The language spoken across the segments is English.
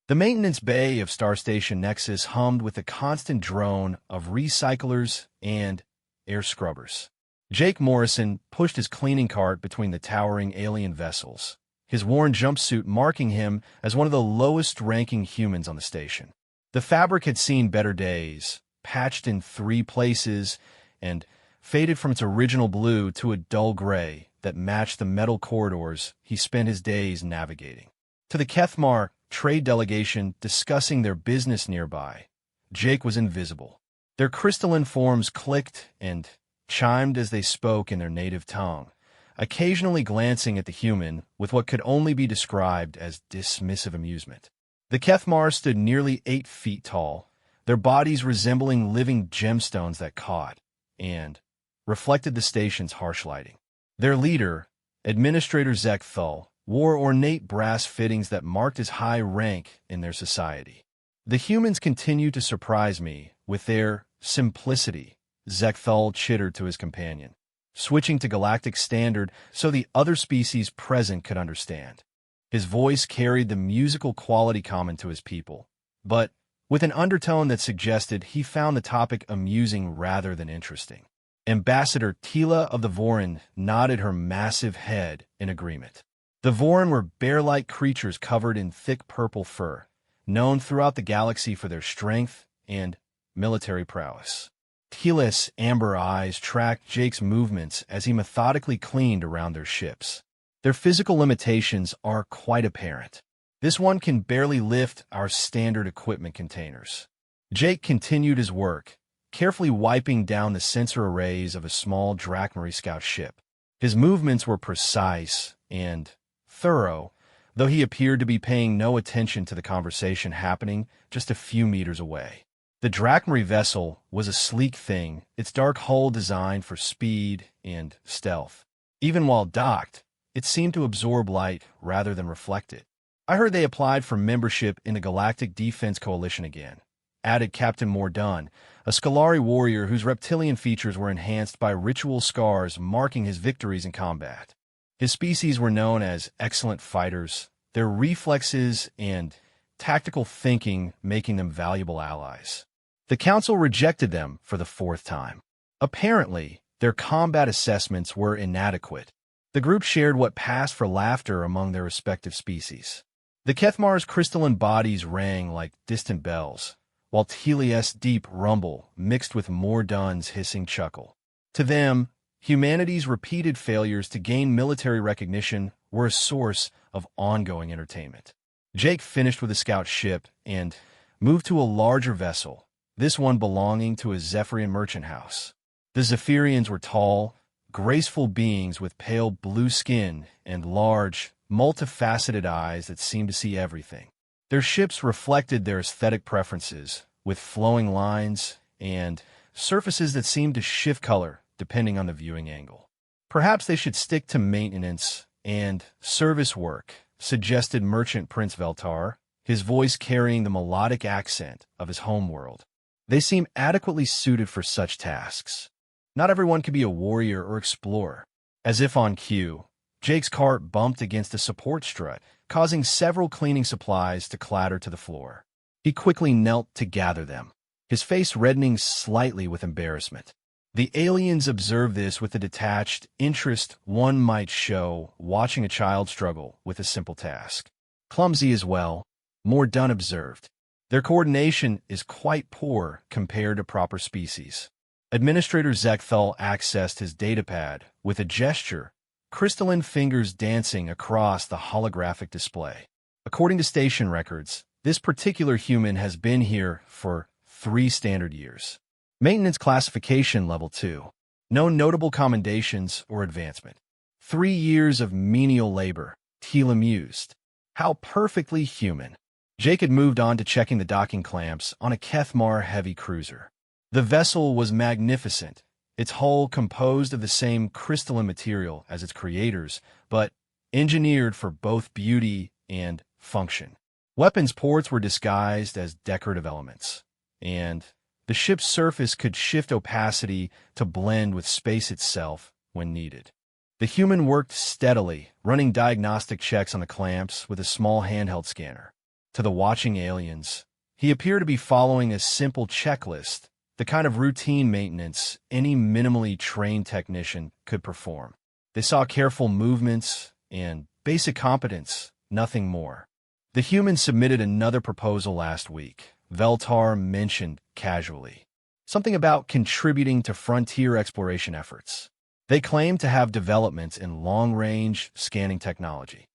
The maintenance bay of Star Station Nexus hummed with the constant drone of recyclers and air scrubbers. Jake Morrison pushed his cleaning cart between the towering alien vessels, his worn jumpsuit marking him as one of the lowest-ranking humans on the station. The fabric had seen better days, patched in 3 places, and faded from its original blue to a dull gray that matched the metal corridors he spent his days navigating. To the Kethmar trade delegation discussing their business nearby, Jake was invisible. Their crystalline forms clicked and chimed as they spoke in their native tongue, occasionally glancing at the human with what could only be described as dismissive amusement. The Kethmar stood nearly 8 feet tall, their bodies resembling living gemstones that caught and reflected the station's harsh lighting. Their leader, Administrator Zek Thul, wore ornate brass fittings that marked his high rank in their society. The humans continued to surprise me with their simplicity, Zek Thul chittered to his companion, switching to Galactic Standard so the other species present could understand. His voice carried the musical quality common to his people, but with an undertone that suggested he found the topic amusing rather than interesting. Ambassador Tila of the Vorin nodded her massive head in agreement. The Vorin were bear-like creatures covered in thick purple fur, known throughout the galaxy for their strength and military prowess. Tila's amber eyes tracked Jake's movements as he methodically cleaned around their ships. Their physical limitations are quite apparent. This one can barely lift our standard equipment containers. Jake continued his work, carefully wiping down the sensor arrays of a small Drakmari scout ship. His movements were precise and thorough, though he appeared to be paying no attention to the conversation happening just a few meters away. The Drakmari vessel was a sleek thing, its dark hull designed for speed and stealth. Even while docked, it seemed to absorb light rather than reflect it. I heard they applied for membership in the Galactic Defense Coalition again, added Captain Mordun, a Scolari warrior whose reptilian features were enhanced by ritual scars marking his victories in combat. His species were known as excellent fighters, their reflexes and tactical thinking making them valuable allies. The Council rejected them for the 4th time. Apparently, their combat assessments were inadequate. The group shared what passed for laughter among their respective species. The Kethmar's crystalline bodies rang like distant bells, while Telia's deep rumble mixed with Mordun's hissing chuckle. To them, humanity's repeated failures to gain military recognition were a source of ongoing entertainment. Jake finished with the scout ship and moved to a larger vessel, this one belonging to a Zephyrian merchant house. The Zephyrians were tall, graceful beings with pale blue skin and large, multifaceted eyes that seemed to see everything. Their ships reflected their aesthetic preferences, with flowing lines and surfaces that seemed to shift color depending on the viewing angle. Perhaps they should stick to maintenance and service work, suggested Merchant Prince Veltar, his voice carrying the melodic accent of his homeworld. They seem adequately suited for such tasks. Not everyone could be a warrior or explorer. As if on cue, Jake's cart bumped against a support strut, causing several cleaning supplies to clatter to the floor. He quickly knelt to gather them, his face reddening slightly with embarrassment. The aliens observed this with the detached interest one might show watching a child struggle with a simple task. Clumsy as well, Mordun observed. Their coordination is quite poor compared to proper species. Administrator Zekthal accessed his datapad with a gesture, crystalline fingers dancing across the holographic display. According to station records, this particular human has been here for 3 standard years. Maintenance classification level 2. No notable commendations or advancement. 3 years of menial labor, Tila mused. How perfectly human. Jake had moved on to checking the docking clamps on a Kethmar heavy cruiser. The vessel was magnificent, its hull composed of the same crystalline material as its creators, but engineered for both beauty and function. Weapons ports were disguised as decorative elements, and the ship's surface could shift opacity to blend with space itself when needed. The human worked steadily, running diagnostic checks on the clamps with a small handheld scanner. To the watching aliens, he appeared to be following a simple checklist, the kind of routine maintenance any minimally trained technician could perform. They saw careful movements and basic competence, nothing more. The humans submitted another proposal last week. Veltar mentioned casually something about contributing to frontier exploration efforts. They claimed to have developments in long-range scanning technology.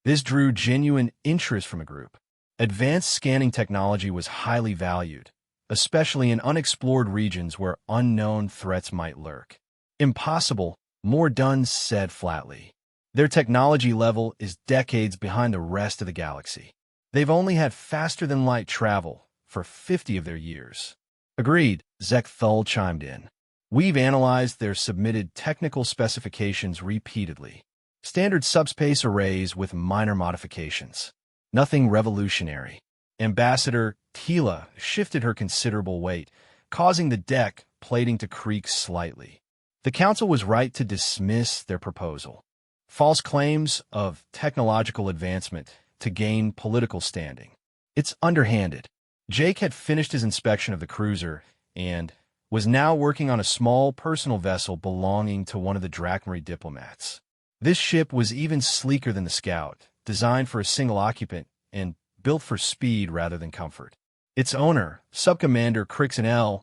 This drew genuine interest from a group. Advanced scanning technology was highly valued, especially in unexplored regions where unknown threats might lurk. Impossible, Mordun said flatly. Their technology level is decades behind the rest of the galaxy. They've only had faster-than-light travel for 50 of their years. Agreed, Zekthul chimed in. We've analyzed their submitted technical specifications repeatedly. Standard subspace arrays with minor modifications. Nothing revolutionary. Ambassador Tila shifted her considerable weight, causing the deck plating to creak slightly. The council was right to dismiss their proposal. False claims of technological advancement to gain political standing. It's underhanded. Jake had finished his inspection of the cruiser and was now working on a small personal vessel belonging to one of the Drachmary diplomats. This ship was even sleeker than the Scout, designed for a single occupant and built for speed rather than comfort. Its owner, Subcommander Crixenel,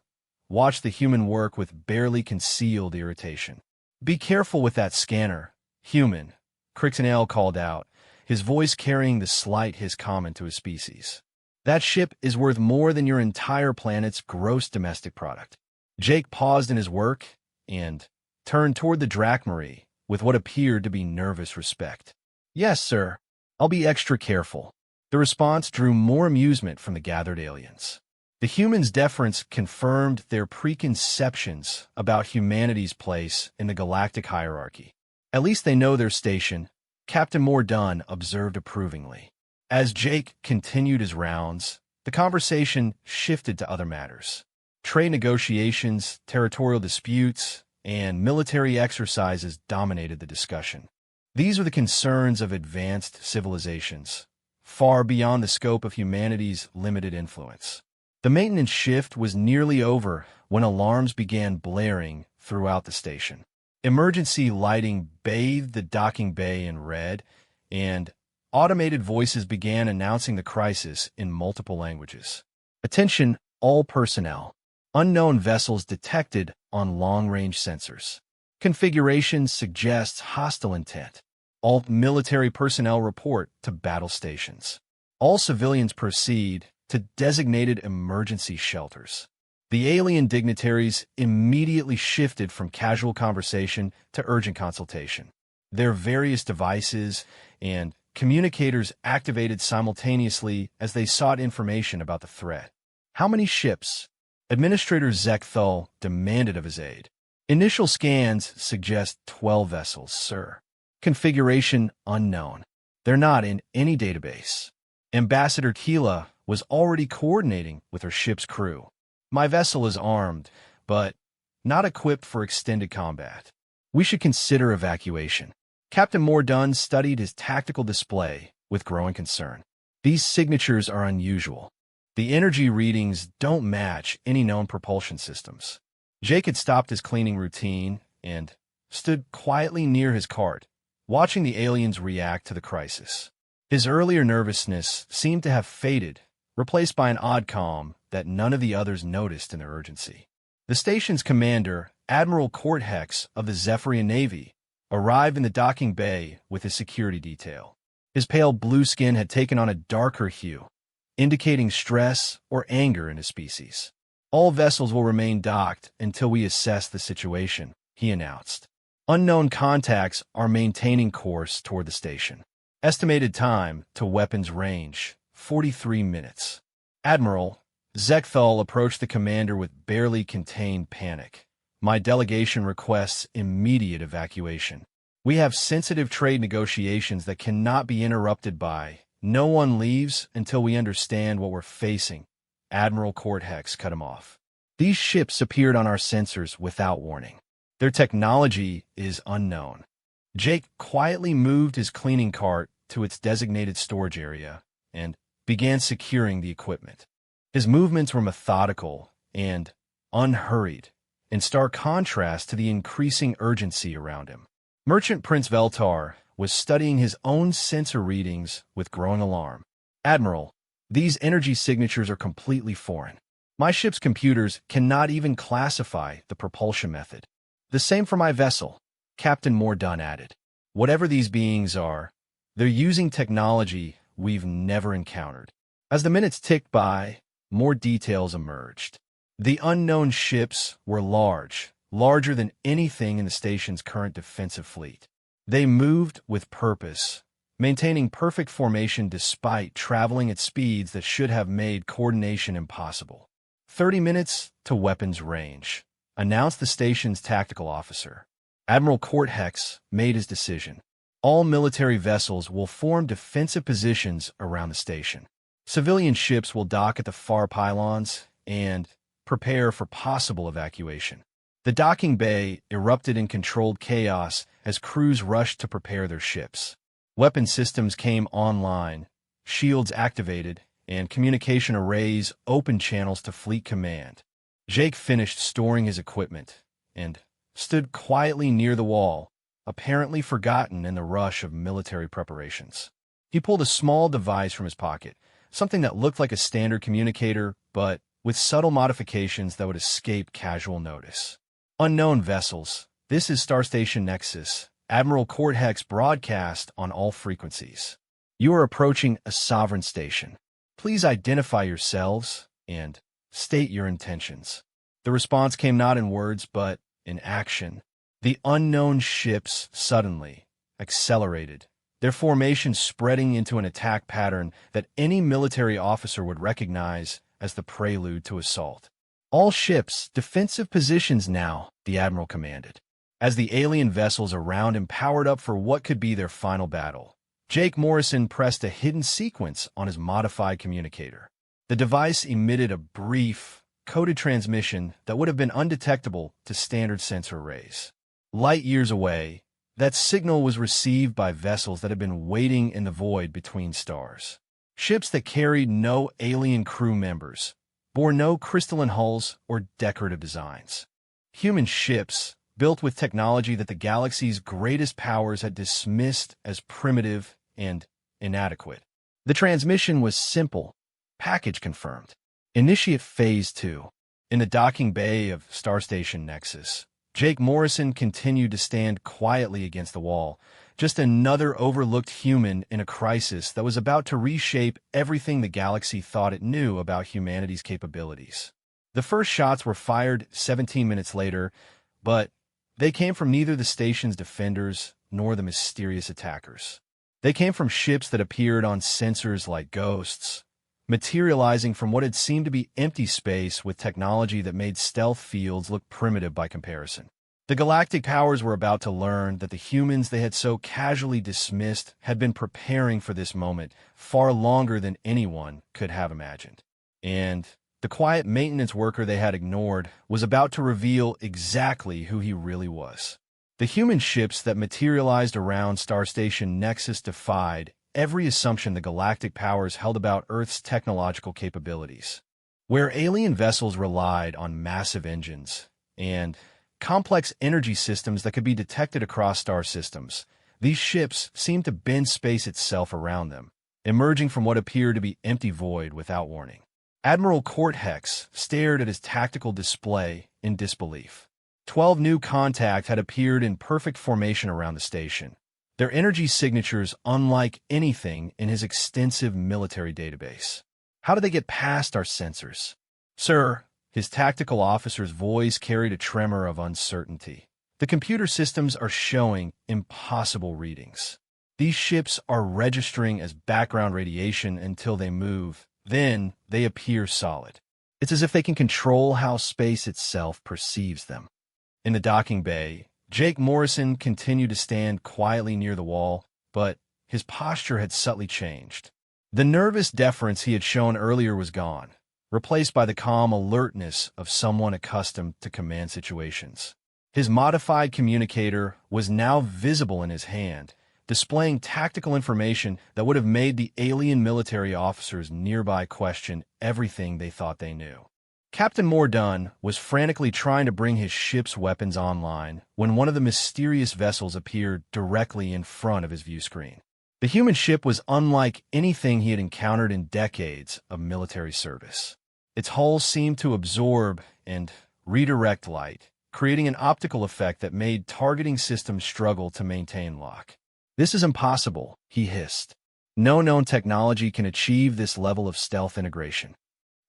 watched the human work with barely concealed irritation. "Be careful with that scanner, human," Crixenel called out, his voice carrying the slight his common to his species. "That ship is worth more than your entire planet's gross domestic product." Jake paused in his work and turned toward the Drachmary with what appeared to be nervous respect. "Yes, sir. I'll be extra careful." The response drew more amusement from the gathered aliens. The humans' deference confirmed their preconceptions about humanity's place in the galactic hierarchy. "At least they know their station," Captain Mordun observed approvingly. As Jake continued his rounds, the conversation shifted to other matters. Trade negotiations, territorial disputes, and military exercises dominated the discussion. These were the concerns of advanced civilizations, far beyond the scope of humanity's limited influence. The maintenance shift was nearly over when alarms began blaring throughout the station. Emergency lighting bathed the docking bay in red, and automated voices began announcing the crisis in multiple languages. "Attention, all personnel. Unknown vessels detected on long-range sensors. Configuration suggests hostile intent. All military personnel report to battle stations. All civilians proceed to designated emergency shelters." The alien dignitaries immediately shifted from casual conversation to urgent consultation. Their various devices and communicators activated simultaneously as they sought information about the threat. "How many ships?" Administrator Zekthul demanded of his aide. "Initial scans suggest 12 vessels, sir. Configuration unknown. They're not in any database." Ambassador Tila was already coordinating with her ship's crew. "My vessel is armed, but not equipped for extended combat. We should consider evacuation." Captain Mordun studied his tactical display with growing concern. "These signatures are unusual. The energy readings don't match any known propulsion systems." Jake had stopped his cleaning routine and stood quietly near his cart, watching the aliens react to the crisis. His earlier nervousness seemed to have faded, replaced by an odd calm that none of the others noticed in their urgency. The station's commander, Admiral Cortex of the Zephyrian Navy, arrived in the docking bay with his security detail. His pale blue skin had taken on a darker hue, indicating stress or anger in his species. "All vessels will remain docked until we assess the situation," he announced. "Unknown contacts are maintaining course toward the station. Estimated time to weapons range, 43 minutes. "Admiral," Zekthul approached the commander with barely contained panic. "My delegation requests immediate evacuation. We have sensitive trade negotiations that cannot be interrupted by. No one leaves until we understand what we're facing." Admiral Cortex cut him off. "These ships appeared on our sensors without warning. Their technology is unknown." Jake quietly moved his cleaning cart to its designated storage area and began securing the equipment. His movements were methodical and unhurried, in stark contrast to the increasing urgency around him. Merchant Prince Veltar was studying his own sensor readings with growing alarm. "Admiral, these energy signatures are completely foreign. My ship's computers cannot even classify the propulsion method." "The same for my vessel," Captain Mordun added. "Whatever these beings are, they're using technology we've never encountered." As the minutes ticked by, more details emerged. The unknown ships were larger than anything in the station's current defensive fleet. They moved with purpose, maintaining perfect formation despite traveling at speeds that should have made coordination impossible. 30 minutes to weapons range, announced the station's tactical officer. Admiral Cortex made his decision. All military vessels will form defensive positions around the station. Civilian ships will dock at the far pylons and prepare for possible evacuation. The docking bay erupted in controlled chaos as crews rushed to prepare their ships. Weapon systems came online, shields activated, and communication arrays opened channels to fleet command. Jake finished storing his equipment and stood quietly near the wall, apparently forgotten in the rush of military preparations. He pulled a small device from his pocket, something that looked like a standard communicator, but with subtle modifications that would escape casual notice. "Unknown vessels. This is Star Station Nexus. Admiral Cortex broadcast on all frequencies. You are approaching a sovereign station. Please identify yourselves and state your intentions." The response came not in words, but in action. The unknown ships suddenly accelerated, their formation spreading into an attack pattern that any military officer would recognize as the prelude to assault. "All ships, defensive positions now," the Admiral commanded. As the alien vessels around him powered up for what could be their final battle, Jake Morrison pressed a hidden sequence on his modified communicator. The device emitted a brief, coded transmission that would have been undetectable to standard sensor arrays. Light years away, that signal was received by vessels that had been waiting in the void between stars. Ships that carried no alien crew members, bore no crystalline hulls or decorative designs. Human ships, built with technology that the galaxy's greatest powers had dismissed as primitive and inadequate. The transmission was simple. Package confirmed. Initiate Phase 2. In the docking bay of Star Station Nexus, Jake Morrison continued to stand quietly against the wall, just another overlooked human in a crisis that was about to reshape everything the galaxy thought it knew about humanity's capabilities. The first shots were fired 17 minutes later, but they came from neither the station's defenders nor the mysterious attackers. They came from ships that appeared on sensors like ghosts, materializing from what had seemed to be empty space with technology that made stealth fields look primitive by comparison. The galactic powers were about to learn that the humans they had so casually dismissed had been preparing for this moment far longer than anyone could have imagined. And the quiet maintenance worker they had ignored was about to reveal exactly who he really was. The human ships that materialized around Star Station Nexus defied every assumption the galactic powers held about Earth's technological capabilities. Where alien vessels relied on massive engines and complex energy systems that could be detected across star systems, these ships seemed to bend space itself around them, emerging from what appeared to be empty void without warning. Admiral Cortex stared at his tactical display in disbelief. 12 new contacts had appeared in perfect formation around the station, their energy signatures unlike anything in his extensive military database. "How did they get past our sensors?" "Sir," his tactical officer's voice carried a tremor of uncertainty. "The computer systems are showing impossible readings. These ships are registering as background radiation until they move. Then they appear solid. It's as if they can control how space itself perceives them." In the docking bay, Jake Morrison continued to stand quietly near the wall, but his posture had subtly changed. The nervous deference he had shown earlier was gone, replaced by the calm alertness of someone accustomed to command situations. His modified communicator was now visible in his hand, displaying tactical information that would have made the alien military officers nearby question everything they thought they knew. Captain Mordun was frantically trying to bring his ship's weapons online when one of the mysterious vessels appeared directly in front of his view screen. The human ship was unlike anything he had encountered in decades of military service. Its hull seemed to absorb and redirect light, creating an optical effect that made targeting systems struggle to maintain lock. "This is impossible," he hissed. "No known technology can achieve this level of stealth integration."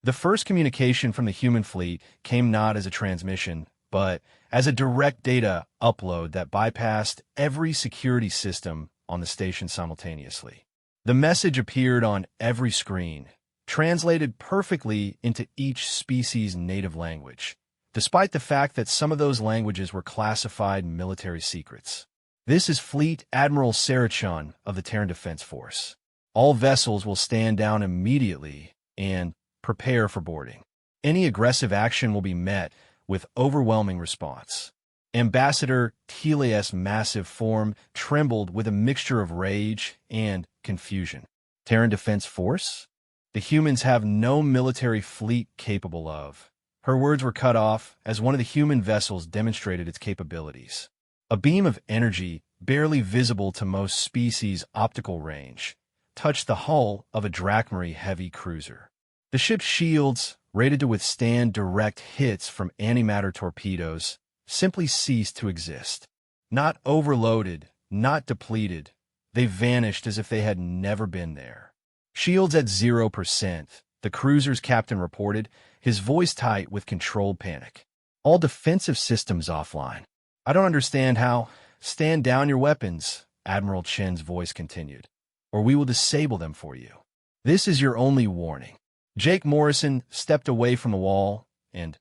The first communication from the human fleet came not as a transmission, but as a direct data upload that bypassed every security system on the station simultaneously. The message appeared on every screen, translated perfectly into each species' native language, despite the fact that some of those languages were classified military secrets. "This is Fleet Admiral Sarachun of the Terran Defense Force. All vessels will stand down immediately and prepare for boarding. Any aggressive action will be met with overwhelming response." Ambassador Telia's massive form trembled with a mixture of rage and confusion. "Terran Defense Force? The humans have no military fleet capable of." Her words were cut off as one of the human vessels demonstrated its capabilities. A beam of energy, barely visible to most species' optical range, touched the hull of a Drakmari heavy cruiser. The ship's shields, rated to withstand direct hits from antimatter torpedoes, simply ceased to exist. Not overloaded, not depleted, they vanished as if they had never been there. "Shields at 0%, the cruiser's captain reported, his voice tight with controlled panic. "All defensive systems offline. I don't understand how—" "Stand down your weapons," Admiral Chen's voice continued, "or we will disable them for you. This is your only warning." Jake Morrison stepped away from the wall and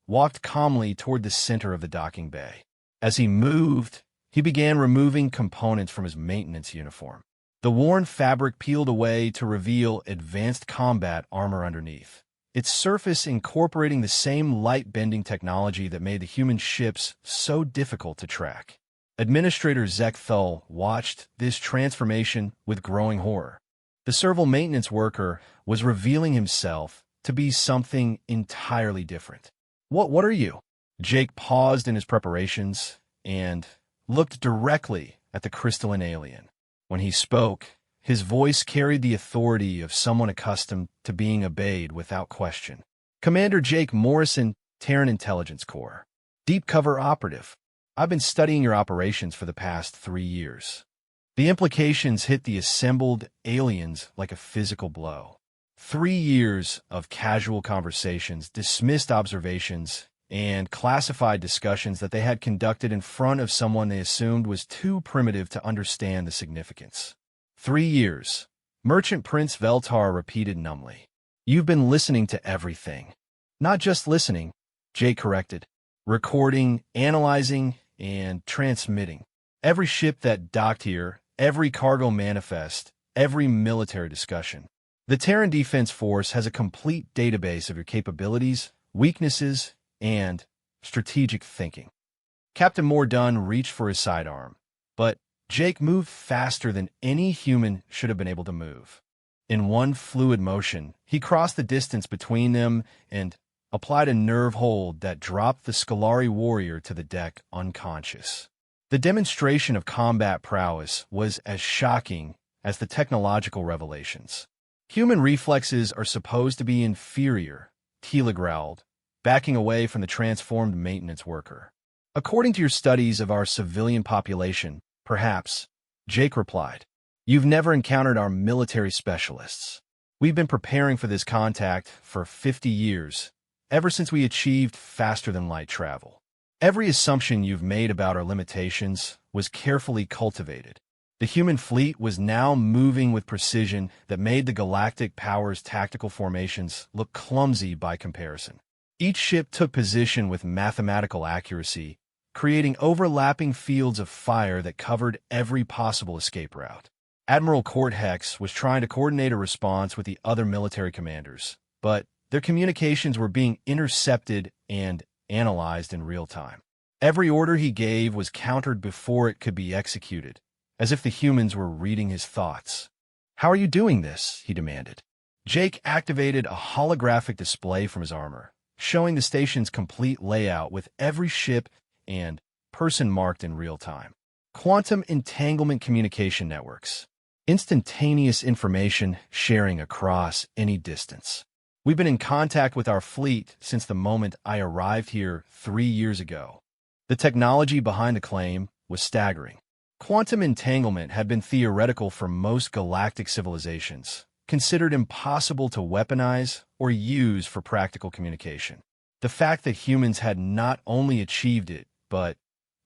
walked calmly toward the center of the docking bay. As he moved, he began removing components from his maintenance uniform. The worn fabric peeled away to reveal advanced combat armor underneath, its surface incorporating the same light-bending technology that made the human ships so difficult to track. Administrator Zek Thull watched this transformation with growing horror. The serval maintenance worker was revealing himself to be something entirely different. What are you?" Jake paused in his preparations and looked directly at the crystalline alien. When he spoke, his voice carried the authority of someone accustomed to being obeyed without question. "Commander Jake Morrison, Terran Intelligence Corps. Deep cover operative. I've been studying your operations for the past 3 years." The implications hit the assembled aliens like a physical blow. 3 years of casual conversations, dismissed observations, and classified discussions that they had conducted in front of someone they assumed was too primitive to understand the significance. 3 years, Merchant Prince Veltar repeated numbly. "You've been listening to everything." "Not just listening," Jay corrected. "Recording, analyzing, and transmitting. Every ship that docked here, every cargo manifest, every military discussion. The Terran Defense Force has a complete database of your capabilities, weaknesses, and strategic thinking." Captain Mordun reached for his sidearm, but Jake moved faster than any human should have been able to move. In one fluid motion, he crossed the distance between them and applied a nerve hold that dropped the Scolari warrior to the deck unconscious. The demonstration of combat prowess was as shocking as the technological revelations. "Human reflexes are supposed to be inferior," Tila growled, backing away from the transformed maintenance worker. "According to your studies of our civilian population, perhaps," Jake replied. "You've never encountered our military specialists. We've been preparing for this contact for 50 years, ever since we achieved faster-than-light travel. Every assumption you've made about our limitations was carefully cultivated. The human fleet was now moving with precision that made the galactic power's tactical formations look clumsy by comparison. Each ship took position with mathematical accuracy, creating overlapping fields of fire that covered every possible escape route. Admiral Court Hex was trying to coordinate a response with the other military commanders, but their communications were being intercepted and analyzed in real time. Every order he gave was countered before it could be executed, as if the humans were reading his thoughts. "How are you doing this?" he demanded. Jake activated a holographic display from his armor, showing the station's complete layout with every ship and person marked in real time. Quantum entanglement communication networks. Instantaneous information sharing across any distance. "We've been in contact with our fleet since the moment I arrived here 3 years ago." The technology behind the claim was staggering. Quantum entanglement had been theoretical for most galactic civilizations, considered impossible to weaponize or use for practical communication. The fact that humans had not only achieved it, but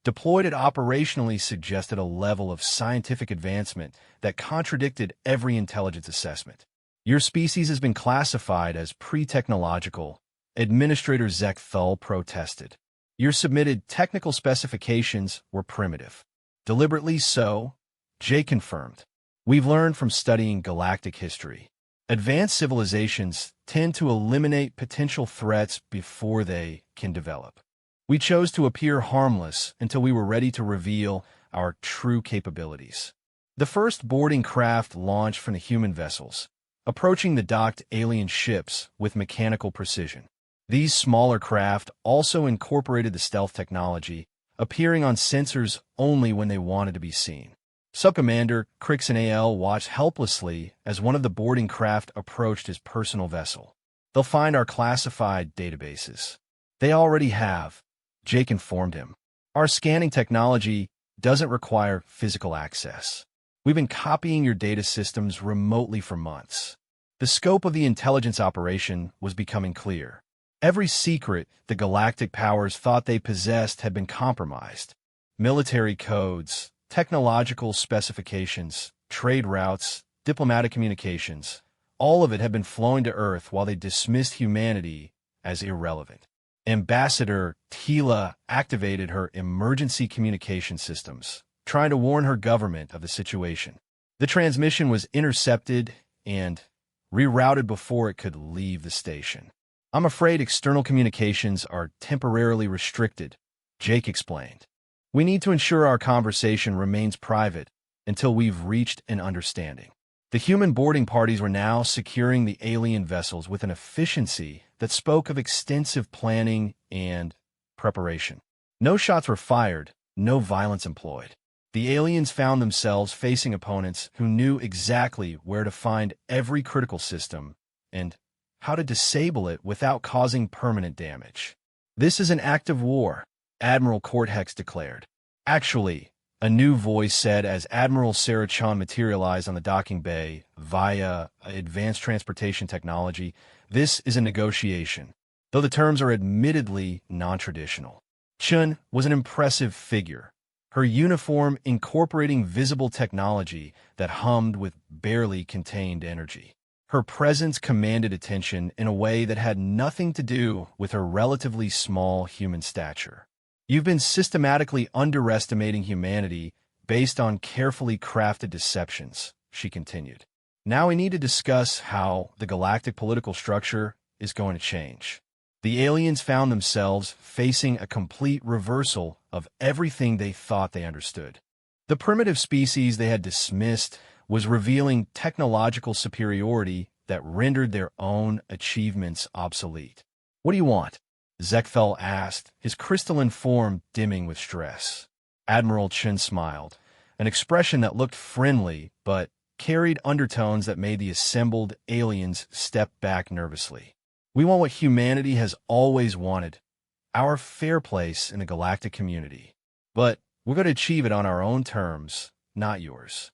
deployed it operationally suggested a level of scientific advancement that contradicted every intelligence assessment. "Your species has been classified as pre-technological," Administrator Zek Thull protested. "Your submitted technical specifications were primitive." "Deliberately so," Jay confirmed. "We've learned from studying galactic history. Advanced civilizations tend to eliminate potential threats before they can develop. We chose to appear harmless until we were ready to reveal our true capabilities." The first boarding craft launched from the human vessels, approaching the docked alien ships with mechanical precision. These smaller craft also incorporated the stealth technology, appearing on sensors only when they wanted to be seen. Subcommander Crixon AL watched helplessly as one of the boarding craft approached his personal vessel. "They'll find our classified databases." "They already have," Jake informed him. "Our scanning technology doesn't require physical access. We've been copying your data systems remotely for months." The scope of the intelligence operation was becoming clear. Every secret the galactic powers thought they possessed had been compromised. Military codes, technological specifications, trade routes, diplomatic communications, all of it had been flowing to Earth while they dismissed humanity as irrelevant. Ambassador Tila activated her emergency communication systems, trying to warn her government of the situation. The transmission was intercepted and rerouted before it could leave the station. "I'm afraid external communications are temporarily restricted," Jake explained. "We need to ensure our conversation remains private until we've reached an understanding." The human boarding parties were now securing the alien vessels with an efficiency that spoke of extensive planning and preparation. No shots were fired, no violence employed. The aliens found themselves facing opponents who knew exactly where to find every critical system and how to disable it without causing permanent damage. "This is an act of war," Admiral Cortex declared. "Actually," a new voice said as Admiral Sarah Chan materialized on the docking bay via advanced transportation technology, "this is a negotiation, though the terms are admittedly non-traditional." Chun was an impressive figure, her uniform incorporating visible technology that hummed with barely contained energy. Her presence commanded attention in a way that had nothing to do with her relatively small human stature. "You've been systematically underestimating humanity based on carefully crafted deceptions," she continued. "Now we need to discuss how the galactic political structure is going to change." The aliens found themselves facing a complete reversal of everything they thought they understood. The primitive species they had dismissed was revealing technological superiority that rendered their own achievements obsolete. "What do you want?" Zekthal asked, his crystalline form dimming with stress. Admiral Chen smiled, an expression that looked friendly but carried undertones that made the assembled aliens step back nervously. "We want what humanity has always wanted, our fair place in the galactic community. But we're going to achieve it on our own terms, not yours."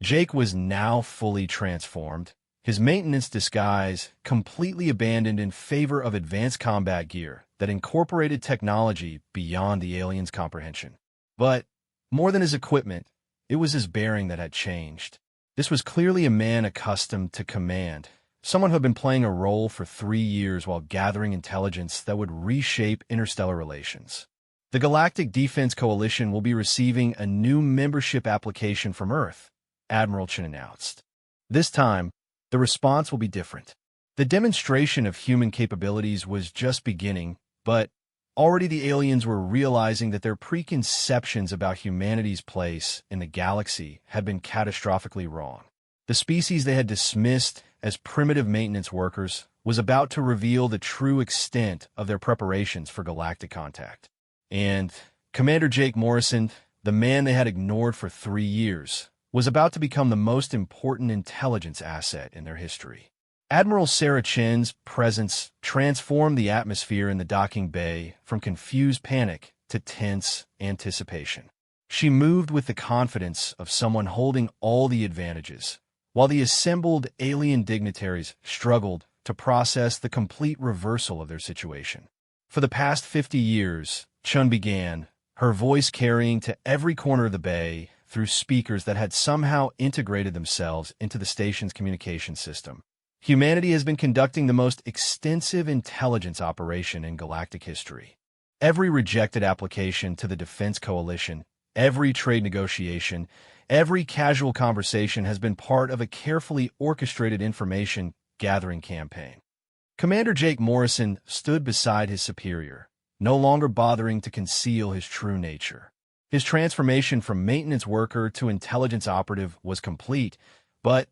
Jake was now fully transformed, his maintenance disguise completely abandoned in favor of advanced combat gear that incorporated technology beyond the aliens' comprehension. But more than his equipment, it was his bearing that had changed. This was clearly a man accustomed to command, someone who had been playing a role for 3 years while gathering intelligence that would reshape interstellar relations. The Galactic Defense Coalition will be receiving a new membership application from Earth, Admiral Chen announced. This time, the response will be different. The demonstration of human capabilities was just beginning, but Already the aliens were realizing that their preconceptions about humanity's place in the galaxy had been catastrophically wrong. The species they had dismissed as primitive maintenance workers was about to reveal the true extent of their preparations for galactic contact. And Commander Jake Morrison, the man they had ignored for 3 years, was about to become the most important intelligence asset in their history. Admiral Sarah Chen's presence transformed the atmosphere in the docking bay from confused panic to tense anticipation. She moved with the confidence of someone holding all the advantages, while the assembled alien dignitaries struggled to process the complete reversal of their situation. For the past 50 years, Chun began, her voice carrying to every corner of the bay through speakers that had somehow integrated themselves into the station's communication system. Humanity has been conducting the most extensive intelligence operation in galactic history. Every rejected application to the Defense Coalition, every trade negotiation, every casual conversation has been part of a carefully orchestrated information-gathering campaign. Commander Jake Morrison stood beside his superior, no longer bothering to conceal his true nature. His transformation from maintenance worker to intelligence operative was complete, but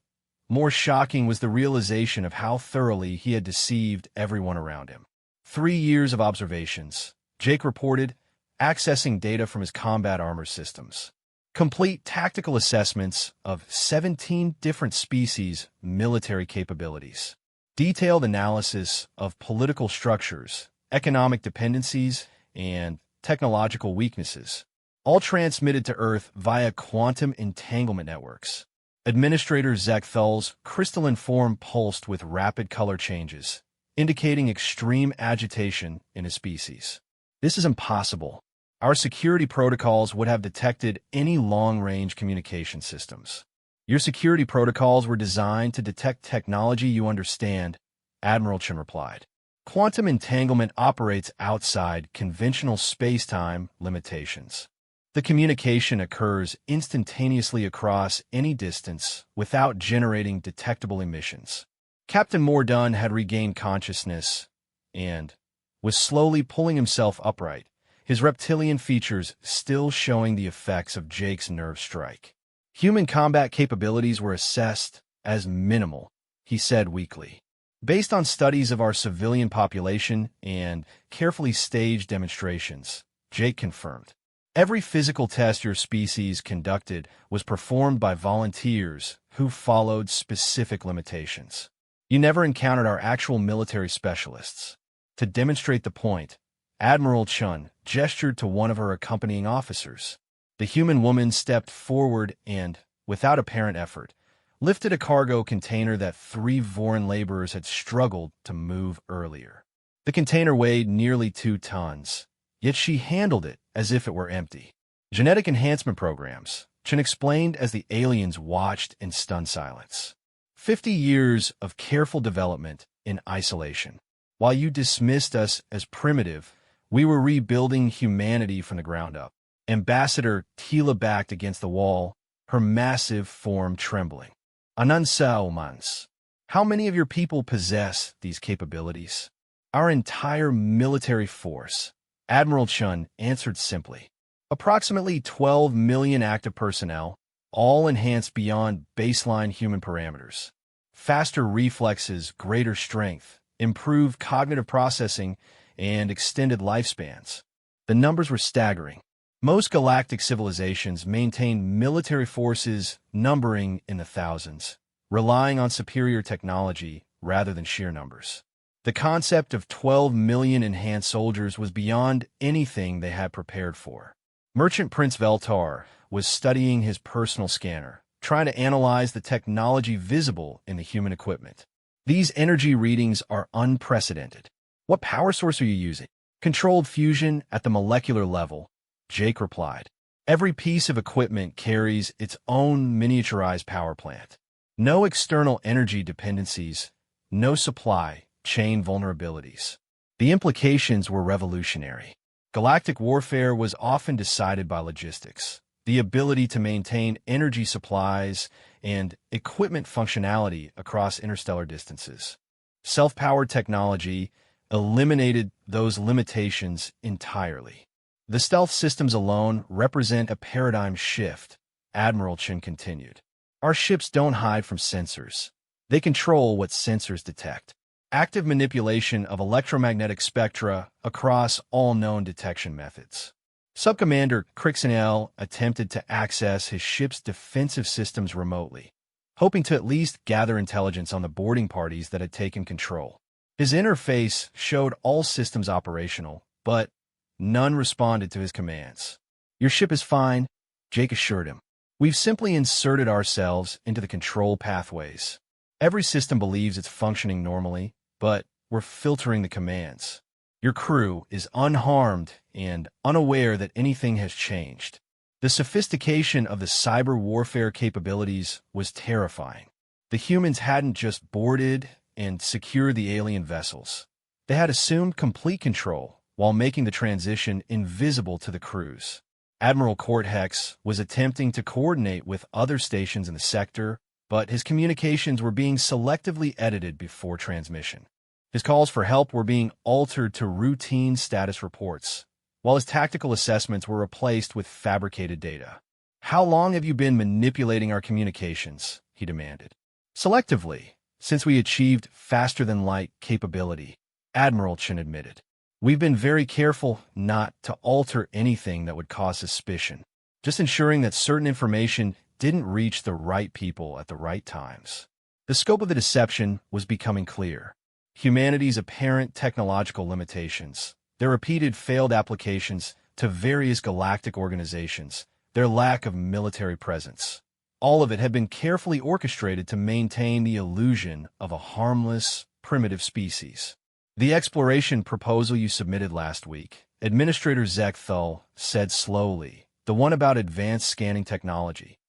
more shocking was the realization of how thoroughly he had deceived everyone around him. 3 years of observations, Jake reported, accessing data from his combat armor systems. Complete tactical assessments of 17 different species' military capabilities. Detailed analysis of political structures, economic dependencies, and technological weaknesses, all transmitted to Earth via quantum entanglement networks. Administrator Zek Thull's crystalline form pulsed with rapid color changes, indicating extreme agitation in his species. This is impossible. Our security protocols would have detected any long-range communication systems. Your security protocols were designed to detect technology you understand, Admiral Chen replied. Quantum entanglement operates outside conventional space-time limitations. The communication occurs instantaneously across any distance without generating detectable emissions. Captain Mordun had regained consciousness and was slowly pulling himself upright, his reptilian features still showing the effects of Jake's nerve strike. Human combat capabilities were assessed as minimal, he said weakly. Based on studies of our civilian population and carefully staged demonstrations, Jake confirmed. Every physical test your species conducted was performed by volunteers who followed specific limitations. You never encountered our actual military specialists. To demonstrate the point, Admiral Chun gestured to one of her accompanying officers. The human woman stepped forward and, without apparent effort, lifted a cargo container that 3 Voran laborers had struggled to move earlier. The container weighed nearly 2 tons, yet she handled it as if it were empty. Genetic enhancement programs, Chen explained as the aliens watched in stunned silence. 50 years of careful development in isolation. While you dismissed us as primitive, we were rebuilding humanity from the ground up. Ambassador Tila backed against the wall, her massive form trembling. Anunsaomans. How many of your people possess these capabilities? Our entire military force. Admiral Chun answered simply. Approximately 12 million active personnel, all enhanced beyond baseline human parameters. Faster reflexes, greater strength, improved cognitive processing, and extended lifespans. The numbers were staggering. Most galactic civilizations maintain military forces numbering in the thousands, relying on superior technology rather than sheer numbers. The concept of 12 million enhanced soldiers was beyond anything they had prepared for. Merchant Prince Veltar was studying his personal scanner, trying to analyze the technology visible in the human equipment. These energy readings are unprecedented. What power source are you using? Controlled fusion at the molecular level, Jake replied. Every piece of equipment carries its own miniaturized power plant. No external energy dependencies, no supply chain vulnerabilities. The implications were revolutionary. Galactic warfare was often decided by logistics, the ability to maintain energy supplies and equipment functionality across interstellar distances. Self-powered technology, eliminated those limitations entirely. The stealth systems alone represent a paradigm shift, Admiral Chen continued. Our ships don't hide from sensors. They control what sensors detect. Active manipulation of electromagnetic spectra across all known detection methods. Subcommander Crixenel attempted to access his ship's defensive systems remotely, hoping to at least gather intelligence on the boarding parties that had taken control. His interface showed all systems operational, but none responded to his commands. Your ship is fine, Jake assured him. We've simply inserted ourselves into the control pathways. Every system believes it's functioning normally, but we're filtering the commands. Your crew is unharmed and unaware that anything has changed. The sophistication of the cyber warfare capabilities was terrifying. The humans hadn't just boarded and secured the alien vessels. They had assumed complete control while making the transition invisible to the crews. Admiral Cortex was attempting to coordinate with other stations in the sector, but his communications were being selectively edited before transmission. His calls for help were being altered to routine status reports, while his tactical assessments were replaced with fabricated data. How long have you been manipulating our communications? He demanded. Selectively, since we achieved faster-than-light capability, Admiral Chen admitted. We've been very careful not to alter anything that would cause suspicion, just ensuring that certain information didn't reach the right people at the right times. The scope of the deception was becoming clear. Humanity's apparent technological limitations, their repeated failed applications to various galactic organizations, their lack of military presence. All of it had been carefully orchestrated to maintain the illusion of a harmless, primitive species. The exploration proposal you submitted last week, Administrator Zek Thul said slowly, the one about advanced scanning technology.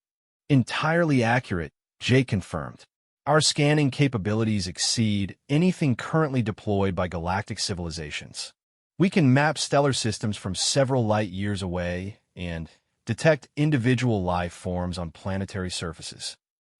Entirely accurate, Jake confirmed. Our scanning capabilities exceed anything currently deployed by galactic civilizations. We can map stellar systems from several light years away and detect individual life forms on planetary surfaces.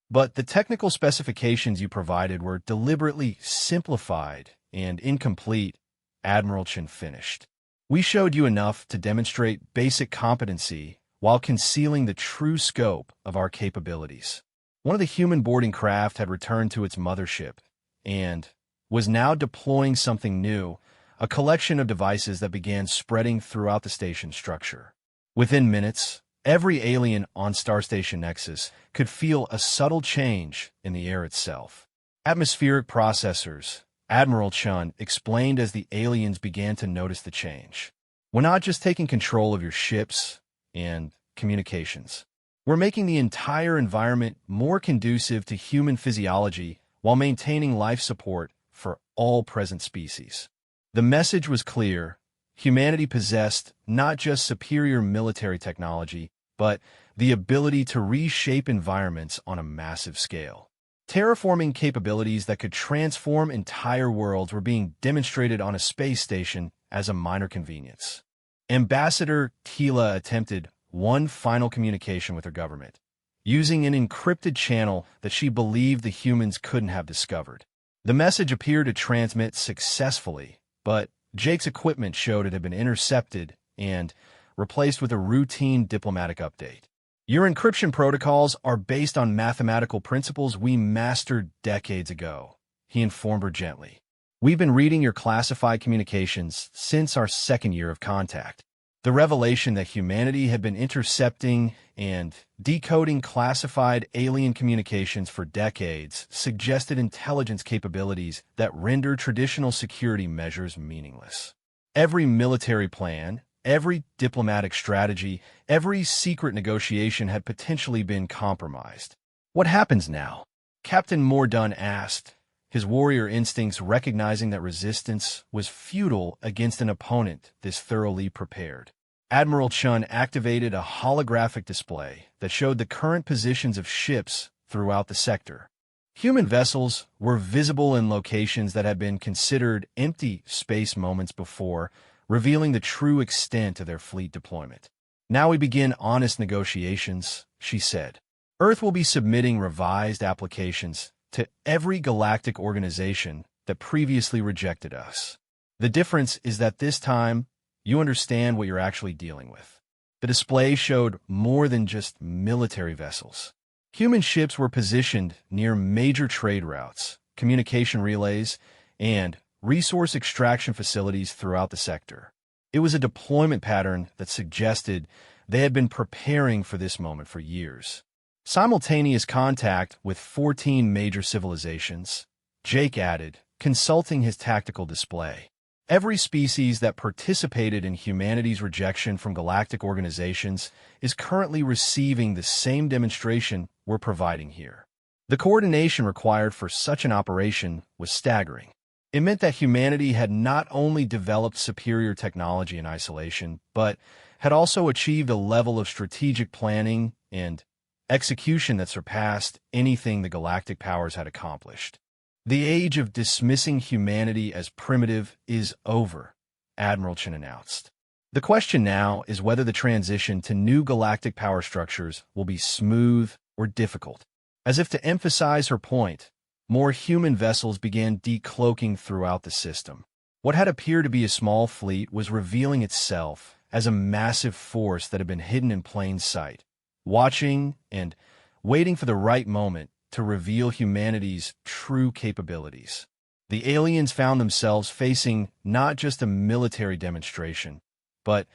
But the technical specifications you provided were deliberately simplified and incomplete, Admiral Chen finished. We showed you enough to demonstrate basic competency while concealing the true scope of our capabilities. One of the human boarding craft had returned to its mothership and was now deploying something new, a collection of devices that began spreading throughout the station structure. Within minutes, every alien on Star Station Nexus could feel a subtle change in the air itself. Atmospheric processors, Admiral Chun explained as the aliens began to notice the change. We're not just taking control of your ships and communications. We're making the entire environment more conducive to human physiology while maintaining life support for all present species. The message was clear. Humanity possessed not just superior military technology, but the ability to reshape environments on a massive scale. Terraforming capabilities that could transform entire worlds were being demonstrated on a space station as a minor convenience. Ambassador Tila attempted one final communication with her government, using an encrypted channel that she believed the humans couldn't have discovered. The message appeared to transmit successfully, but Jake's equipment showed it had been intercepted and replaced with a routine diplomatic update. Your encryption protocols are based on mathematical principles we mastered decades ago, he informed her gently. We've been reading your classified communications since our second year of contact. The revelation that humanity had been intercepting and decoding classified alien communications for decades suggested intelligence capabilities that render traditional security measures meaningless. Every military plan, every diplomatic strategy, every secret negotiation had potentially been compromised. What happens now? Captain Mordun asked, his warrior instincts recognizing that resistance was futile against an opponent this thoroughly prepared. Admiral Chun activated a holographic display that showed the current positions of ships throughout the sector. Human vessels were visible in locations that had been considered empty space moments before, revealing the true extent of their fleet deployment. Now we begin honest negotiations, she said. Earth will be submitting revised applications to every galactic organization that previously rejected us. The difference is that this time, you understand what you're actually dealing with. The display showed more than just military vessels. Human ships were positioned near major trade routes, communication relays, and resource extraction facilities throughout the sector. It was a deployment pattern that suggested they had been preparing for this moment for years. Simultaneous contact with 14 major civilizations, Jake added, consulting his tactical display. Every species that participated in humanity's rejection from galactic organizations is currently receiving the same demonstration we're providing here. The coordination required for such an operation was staggering. It meant that humanity had not only developed superior technology in isolation, but had also achieved a level of strategic planning and execution that surpassed anything the galactic powers had accomplished. The age of dismissing humanity as primitive is over, Admiral Chen announced. The question now is whether the transition to new galactic power structures will be smooth or difficult. As if to emphasize her point, more human vessels began decloaking throughout the system. What had appeared to be a small fleet was revealing itself as a massive force that had been hidden in plain sight, watching and waiting for the right moment to reveal humanity's true capabilities. The aliens found themselves facing not just a military demonstration, but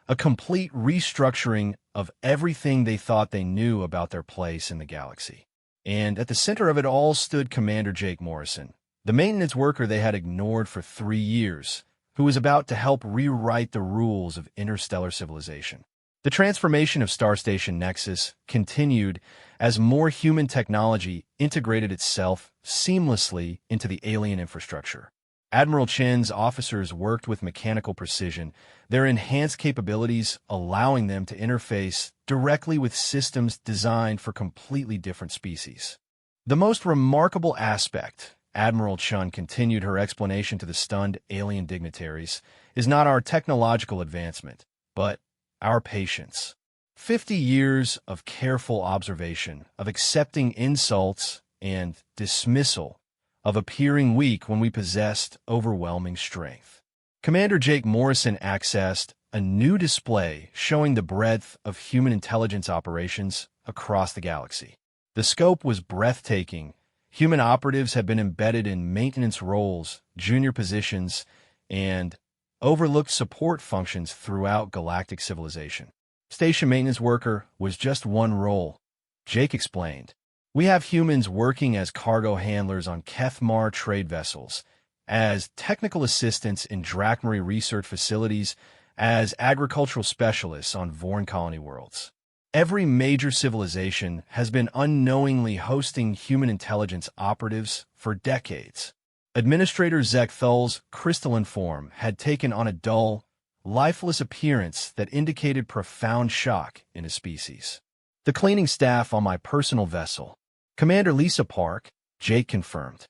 a complete restructuring of everything they thought they knew about their place in the galaxy. And at the center of it all stood Commander Jake Morrison, the maintenance worker they had ignored for 3 years, who was about to help rewrite the rules of interstellar civilization. The transformation of Star Station Nexus continued as more human technology integrated itself seamlessly into the alien infrastructure. Admiral Chen's officers worked with mechanical precision, their enhanced capabilities allowing them to interface directly with systems designed for completely different species. The most remarkable aspect, Admiral Chen continued her explanation to the stunned alien dignitaries, is not our technological advancement, but our patience. 50 years of careful observation, of accepting insults and dismissal, of appearing weak when we possessed overwhelming strength. Commander Jake Morrison accessed a new display showing the breadth of human intelligence operations across the galaxy. The scope was breathtaking. Human operatives had been embedded in maintenance roles, junior positions, and overlooked support functions throughout galactic civilization. Station maintenance worker was just one role, Jake explained. We have humans working as cargo handlers on Kethmar trade vessels, as technical assistants in Drakmary research facilities, as agricultural specialists on Vorn colony worlds. Every major civilization has been unknowingly hosting human intelligence operatives for decades. Administrator Zek Thul's crystalline form had taken on a dull, lifeless appearance that indicated profound shock in his species. The cleaning staff on my personal vessel, Commander Lisa Park, Jake confirmed.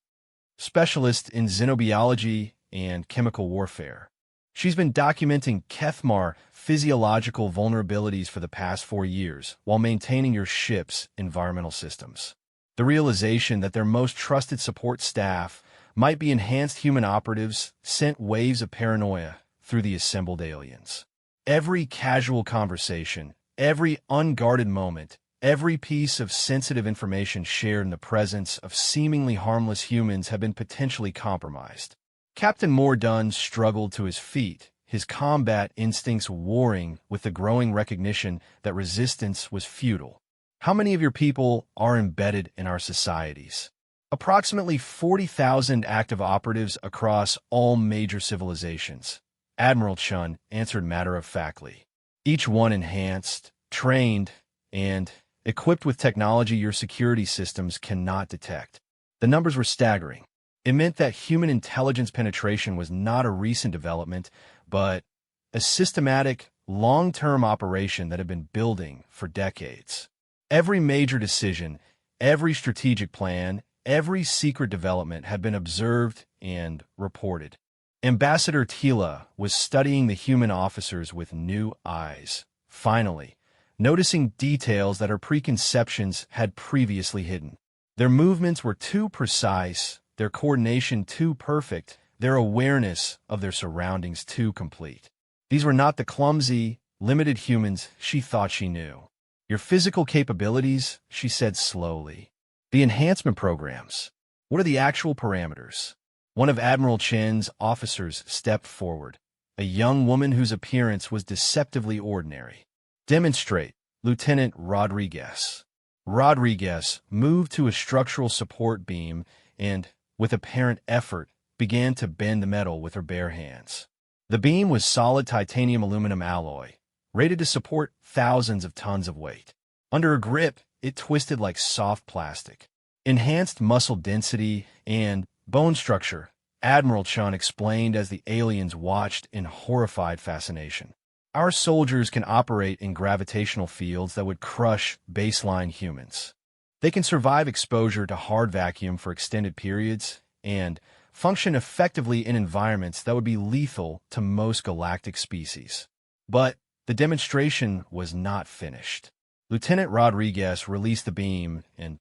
Specialist in xenobiology and chemical warfare. She's been documenting Kethmar physiological vulnerabilities for the past 4 years while maintaining your ship's environmental systems. The realization that their most trusted support staff might be enhanced human operatives sent waves of paranoia through the assembled aliens. Every casual conversation, every unguarded moment, every piece of sensitive information shared in the presence of seemingly harmless humans had been potentially compromised. Captain Mordun struggled to his feet, his combat instincts warring with the growing recognition that resistance was futile. How many of your people are embedded in our societies? Approximately 40,000 active operatives across all major civilizations, Admiral Chun answered matter-of-factly. Each one enhanced, trained, and equipped with technology your security systems cannot detect. The numbers were staggering. It meant that human intelligence penetration was not a recent development, but a systematic, long-term operation that had been building for decades. Every major decision, every strategic plan, every secret development had been observed and reported. Ambassador Tila was studying the human officers with new eyes, finally, noticing details that her preconceptions had previously hidden. Their movements were too precise, their coordination too perfect, their awareness of their surroundings too complete. These were not the clumsy, limited humans she thought she knew. Your physical capabilities, she said slowly. The enhancement programs. What are the actual parameters? One of Admiral Chen's officers stepped forward, a young woman whose appearance was deceptively ordinary. Demonstrate, Lieutenant Rodriguez. Rodriguez moved to a structural support beam and, with apparent effort, began to bend the metal with her bare hands. The beam was solid titanium aluminum alloy, rated to support thousands of tons of weight. Under her grip, it twisted like soft plastic. Enhanced muscle density and bone structure, Admiral Chen explained as the aliens watched in horrified fascination. Our soldiers can operate in gravitational fields that would crush baseline humans. They can survive exposure to hard vacuum for extended periods and function effectively in environments that would be lethal to most galactic species. But the demonstration was not finished. Lieutenant Rodriguez released the beam and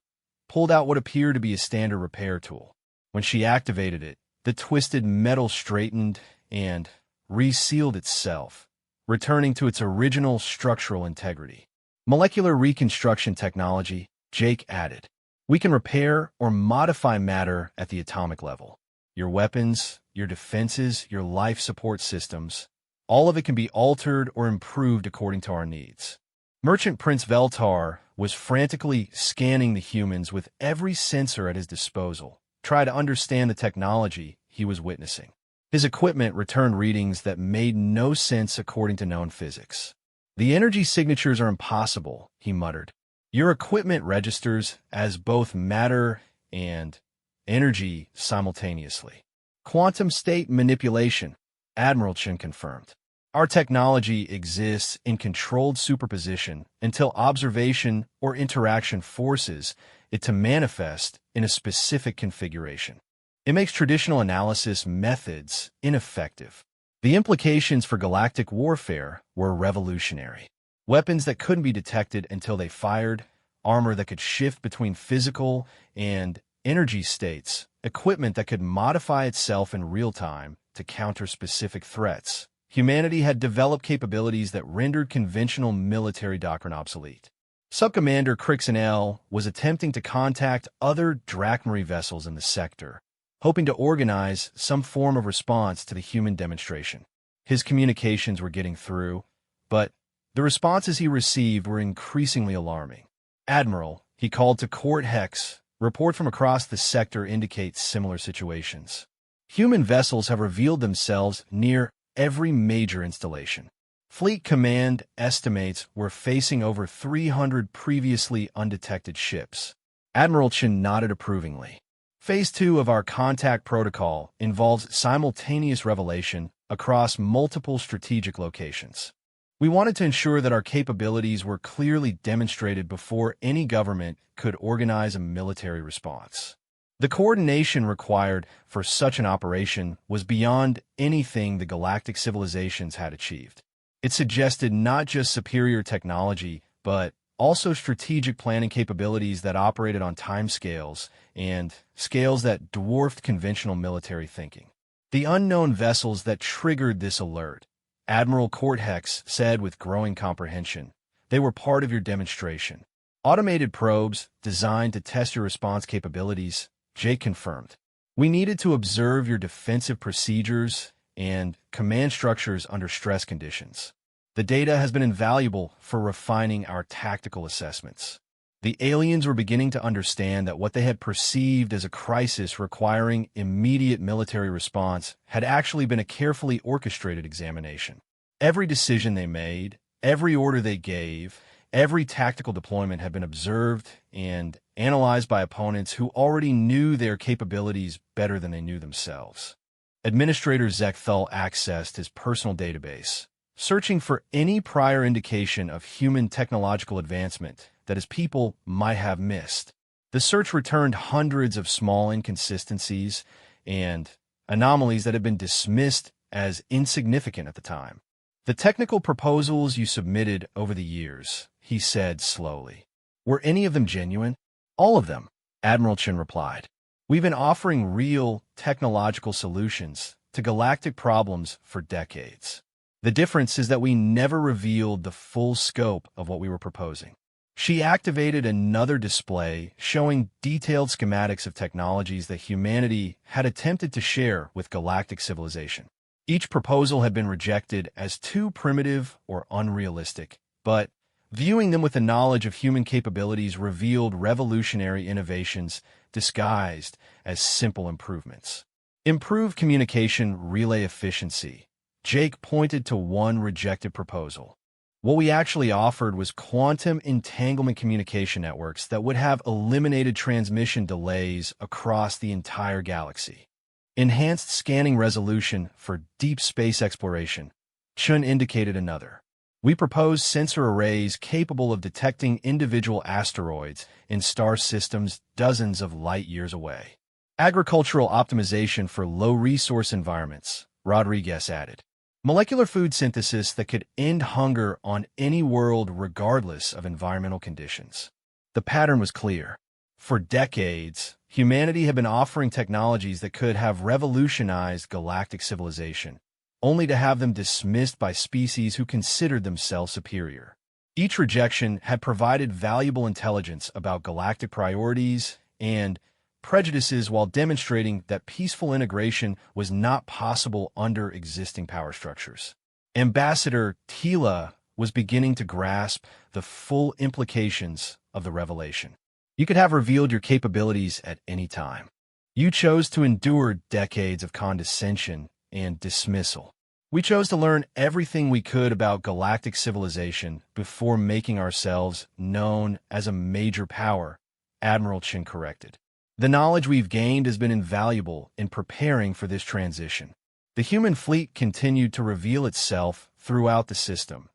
pulled out what appeared to be a standard repair tool. When she activated it, the twisted metal straightened and resealed itself, returning to its original structural integrity. Molecular reconstruction technology, Jake added. We can repair or modify matter at the atomic level. Your weapons, your defenses, your life support systems, all of it can be altered or improved according to our needs. Merchant Prince Veltar was frantically scanning the humans with every sensor at his disposal, trying to understand the technology he was witnessing. His equipment returned readings that made no sense according to known physics. The energy signatures are impossible, he muttered. Your equipment registers as both matter and energy simultaneously. Quantum state manipulation, Admiral Chen confirmed. Our technology exists in controlled superposition until observation or interaction forces it to manifest in a specific configuration. It makes traditional analysis methods ineffective. The implications for galactic warfare were revolutionary. Weapons that couldn't be detected until they fired, armor that could shift between physical and energy states, equipment that could modify itself in real time to counter specific threats. Humanity had developed capabilities that rendered conventional military doctrine obsolete. Subcommander Crixenel was attempting to contact other Drachmarie vessels in the sector, hoping to organize some form of response to the human demonstration. His communications were getting through, but the responses he received were increasingly alarming. Admiral, he called to Court Hex. Report from across the sector indicates similar situations. Human vessels have revealed themselves near every major installation. Fleet Command estimates we're facing over 300 previously undetected ships. Admiral Chen nodded approvingly. Phase 2 of our contact protocol involves simultaneous revelation across multiple strategic locations. We wanted to ensure that our capabilities were clearly demonstrated before any government could organize a military response. The coordination required for such an operation was beyond anything the galactic civilizations had achieved. It suggested not just superior technology, but also strategic planning capabilities that operated on timescales and scales that dwarfed conventional military thinking. The unknown vessels that triggered this alert, Admiral Cortex said with growing comprehension, they were part of your demonstration. Automated probes designed to test your response capabilities, Jake confirmed. We needed to observe your defensive procedures and command structures under stress conditions. The data has been invaluable for refining our tactical assessments. The aliens were beginning to understand that what they had perceived as a crisis requiring immediate military response had actually been a carefully orchestrated examination. Every decision they made, every order they gave, every tactical deployment had been observed and analyzed by opponents who already knew their capabilities better than they knew themselves. Administrator Zekthal accessed his personal database, searching for any prior indication of human technological advancement that his people might have missed. The search returned hundreds of small inconsistencies and anomalies that had been dismissed as insignificant at the time. The technical proposals you submitted over the years, he said slowly. Were any of them genuine? All of them, Admiral Chen replied. We've been offering real technological solutions to galactic problems for decades. The difference is that we never revealed the full scope of what we were proposing. She activated another display showing detailed schematics of technologies that humanity had attempted to share with galactic civilization. Each proposal had been rejected as too primitive or unrealistic, but viewing them with the knowledge of human capabilities revealed revolutionary innovations disguised as simple improvements. Improved communication relay efficiency. Jake pointed to one rejected proposal. What we actually offered was quantum entanglement communication networks that would have eliminated transmission delays across the entire galaxy. Enhanced scanning resolution for deep space exploration. Chun indicated another. We proposed sensor arrays capable of detecting individual asteroids in star systems dozens of light-years away. Agricultural optimization for low-resource environments, Rodriguez added. Molecular food synthesis that could end hunger on any world regardless of environmental conditions. The pattern was clear. For decades, humanity had been offering technologies that could have revolutionized galactic civilization, only to have them dismissed by species who considered themselves superior. Each rejection had provided valuable intelligence about galactic priorities and prejudices while demonstrating that peaceful integration was not possible under existing power structures. Ambassador Tila was beginning to grasp the full implications of the revelation. You could have revealed your capabilities at any time. You chose to endure decades of condescension and dismissal. We chose to learn everything we could about galactic civilization before making ourselves known as a major power, Admiral Chin corrected. The knowledge we've gained has been invaluable in preparing for this transition. The human fleet continued to reveal itself throughout the system,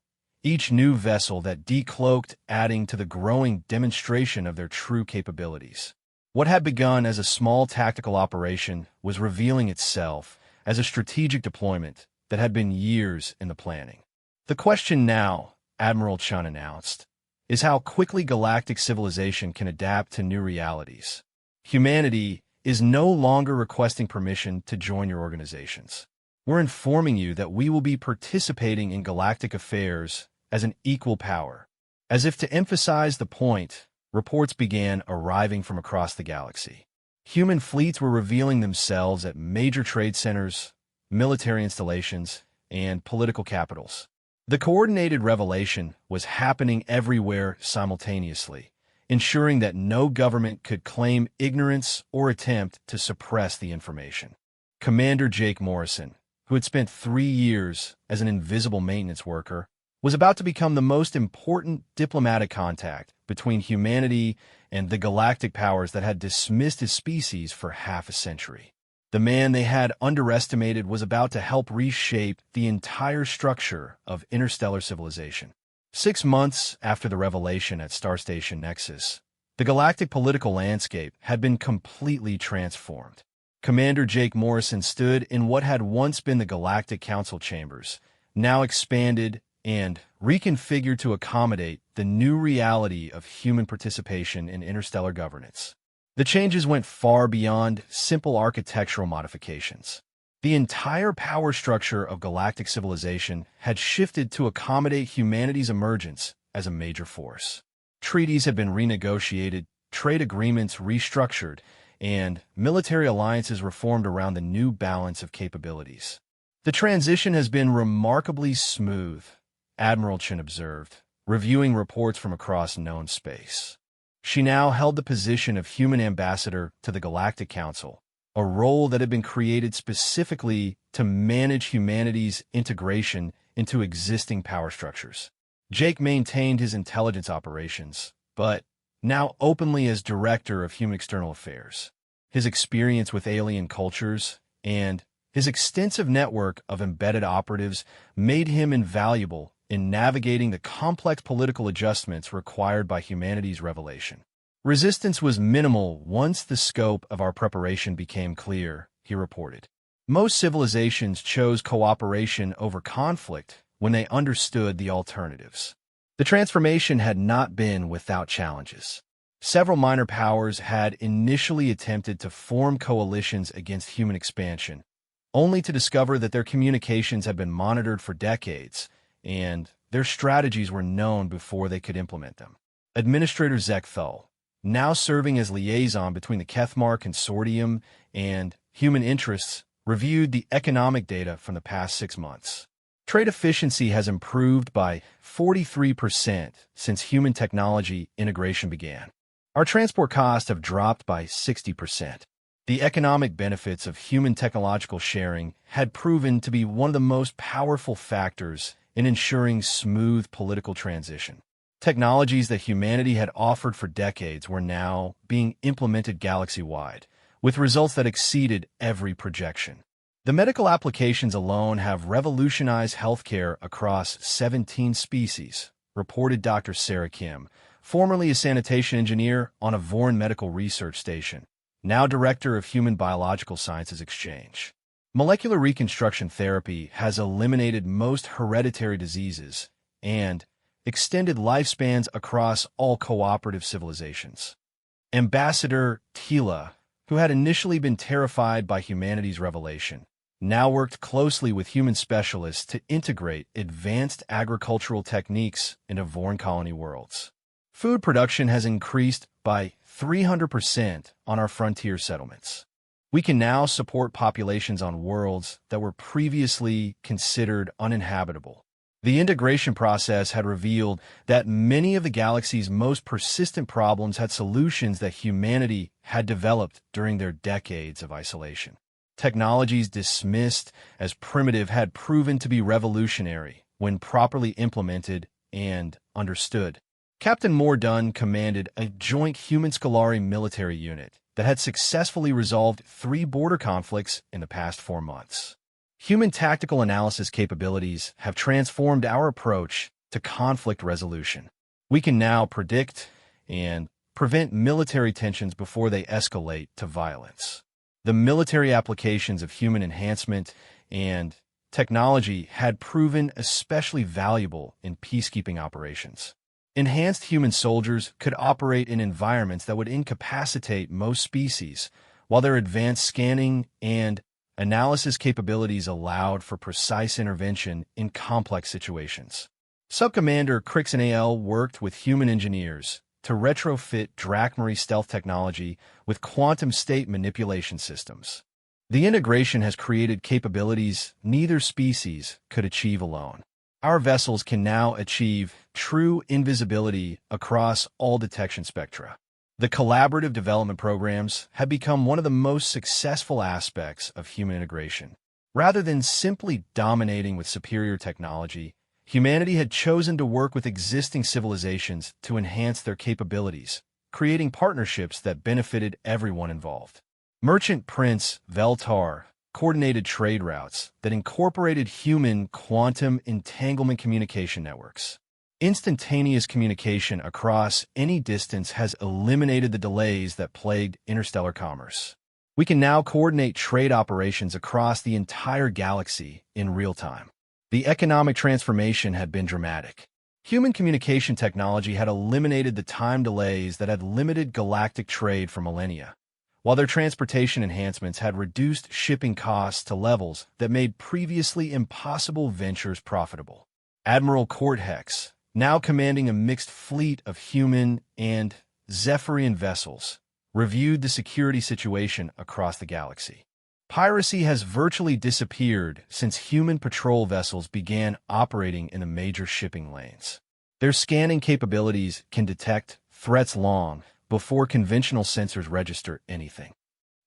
each new vessel that decloaked adding to the growing demonstration of their true capabilities. What had begun as a small tactical operation was revealing itself as a strategic deployment that had been years in the planning. The question now, Admiral Chun announced, is how quickly galactic civilization can adapt to new realities. Humanity is no longer requesting permission to join your organizations. We're informing you that we will be participating in galactic affairs as an equal power. As if to emphasize the point, reports began arriving from across the galaxy. Human fleets were revealing themselves at major trade centers, military installations, and political capitals. The coordinated revelation was happening everywhere simultaneously, ensuring that no government could claim ignorance or attempt to suppress the information. Commander Jake Morrison, who had spent 3 years as an invisible maintenance worker, was about to become the most important diplomatic contact between humanity and the galactic powers that had dismissed his species for half a century. The man they had underestimated was about to help reshape the entire structure of interstellar civilization. 6 months after the revelation at Star Station Nexus, the galactic political landscape had been completely transformed. Commander Jake Morrison stood in what had once been the Galactic Council chambers, now expanded and reconfigured to accommodate the new reality of human participation in interstellar governance. The changes went far beyond simple architectural modifications. The entire power structure of galactic civilization had shifted to accommodate humanity's emergence as a major force. Treaties had been renegotiated, trade agreements restructured, and military alliances reformed around the new balance of capabilities. The transition has been remarkably smooth, Admiral Chin observed, reviewing reports from across known space. She now held the position of human ambassador to the Galactic Council, a role that had been created specifically to manage humanity's integration into existing power structures. Jake maintained his intelligence operations, but now openly as Director of Human External Affairs. His experience with alien cultures and his extensive network of embedded operatives made him invaluable in navigating the complex political adjustments required by humanity's revelation. Resistance was minimal once the scope of our preparation became clear, he reported. Most civilizations chose cooperation over conflict when they understood the alternatives. The transformation had not been without challenges. Several minor powers had initially attempted to form coalitions against human expansion, only to discover that their communications had been monitored for decades, and their strategies were known before they could implement them. Administrator Zekthal, now serving as liaison between the Kethmar Consortium and human interests, reviewed the economic data from the past 6 months. Trade efficiency has improved by 43% since human technology integration began. Our transport costs have dropped by 60%. The economic benefits of human technological sharing had proven to be one of the most powerful factors in ensuring smooth political transition. Technologies that humanity had offered for decades were now being implemented galaxy-wide, with results that exceeded every projection. The medical applications alone have revolutionized healthcare across 17 species, reported Dr. Sarah Kim, formerly a sanitation engineer on a Vorin Medical Research Station, now director of Human Biological Sciences Exchange. Molecular reconstruction therapy has eliminated most hereditary diseases and extended lifespans across all cooperative civilizations. Ambassador Tila, who had initially been terrified by humanity's revelation, now worked closely with human specialists to integrate advanced agricultural techniques into Vorin colony worlds. Food production has increased by 300% on our frontier settlements. We can now support populations on worlds that were previously considered uninhabitable. The integration process had revealed that many of the galaxy's most persistent problems had solutions that humanity had developed during their decades of isolation. Technologies dismissed as primitive had proven to be revolutionary when properly implemented and understood. Captain Mordun commanded a joint human-Scolari military unit that had successfully resolved 3 border conflicts in the past 4 months. Human tactical analysis capabilities have transformed our approach to conflict resolution. We can now predict and prevent military tensions before they escalate to violence. The military applications of human enhancement and technology had proven especially valuable in peacekeeping operations. Enhanced human soldiers could operate in environments that would incapacitate most species, while their advanced scanning and analysis capabilities allowed for precise intervention in complex situations. Subcommander Crixan worked with human engineers to retrofit Drakmari stealth technology with quantum state manipulation systems. The integration has created capabilities neither species could achieve alone. Our vessels can now achieve true invisibility across all detection spectra. The collaborative development programs have become one of the most successful aspects of human integration. Rather than simply dominating with superior technology, humanity had chosen to work with existing civilizations to enhance their capabilities, creating partnerships that benefited everyone involved. Merchant Prince Veltar coordinated trade routes that incorporated human quantum entanglement communication networks. Instantaneous communication across any distance has eliminated the delays that plagued interstellar commerce. We can now coordinate trade operations across the entire galaxy in real time. The economic transformation had been dramatic. Human communication technology had eliminated the time delays that had limited galactic trade for millennia, while their transportation enhancements had reduced shipping costs to levels that made previously impossible ventures profitable. Admiral Cortex, now commanding a mixed fleet of human and Zephyrian vessels, reviewed the security situation across the galaxy. Piracy has virtually disappeared since human patrol vessels began operating in the major shipping lanes. Their scanning capabilities can detect threats long before conventional sensors register anything.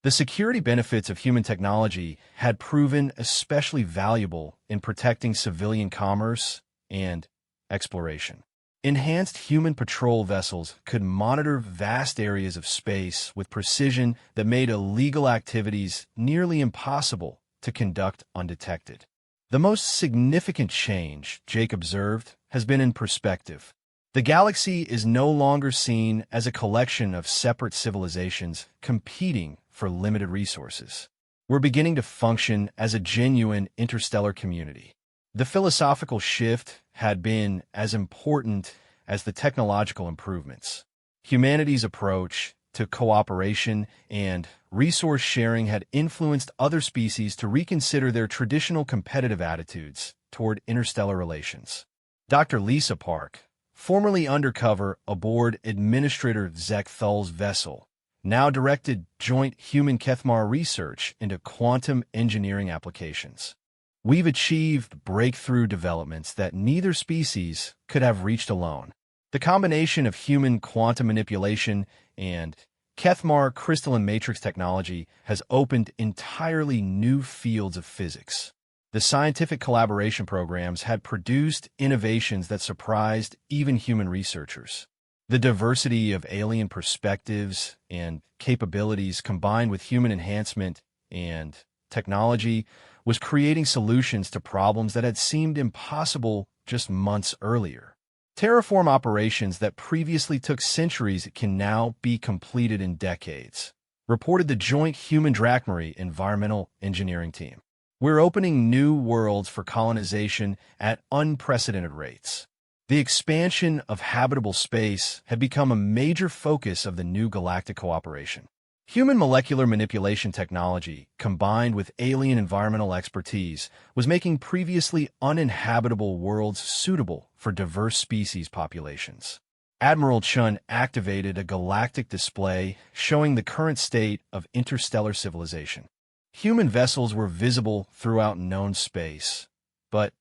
The security benefits of human technology had proven especially valuable in protecting civilian commerce and exploration. Enhanced human patrol vessels could monitor vast areas of space with precision that made illegal activities nearly impossible to conduct undetected. The most significant change, Jake observed, has been in perspective. The galaxy is no longer seen as a collection of separate civilizations competing for limited resources. We're beginning to function as a genuine interstellar community. The philosophical shift had been as important as the technological improvements. Humanity's approach to cooperation and resource sharing had influenced other species to reconsider their traditional competitive attitudes toward interstellar relations. Dr. Lisa Park, formerly undercover aboard Administrator Zek Thull's vessel, now directed joint human-Kethmar research into quantum engineering applications. We've achieved breakthrough developments that neither species could have reached alone. The combination of human quantum manipulation and Kethmar crystalline matrix technology has opened entirely new fields of physics. The scientific collaboration programs had produced innovations that surprised even human researchers. The diversity of alien perspectives and capabilities combined with human enhancement and technology was creating solutions to problems that had seemed impossible just months earlier. Terraform operations that previously took centuries can now be completed in decades, reported the Joint Human Drachmary Environmental Engineering Team. We're opening new worlds for colonization at unprecedented rates. The expansion of habitable space had become a major focus of the new galactic cooperation. Human molecular manipulation technology, combined with alien environmental expertise, was making previously uninhabitable worlds suitable for diverse species populations. Admiral Chun activated a galactic display showing the current state of interstellar civilization. Human vessels were visible throughout known space, but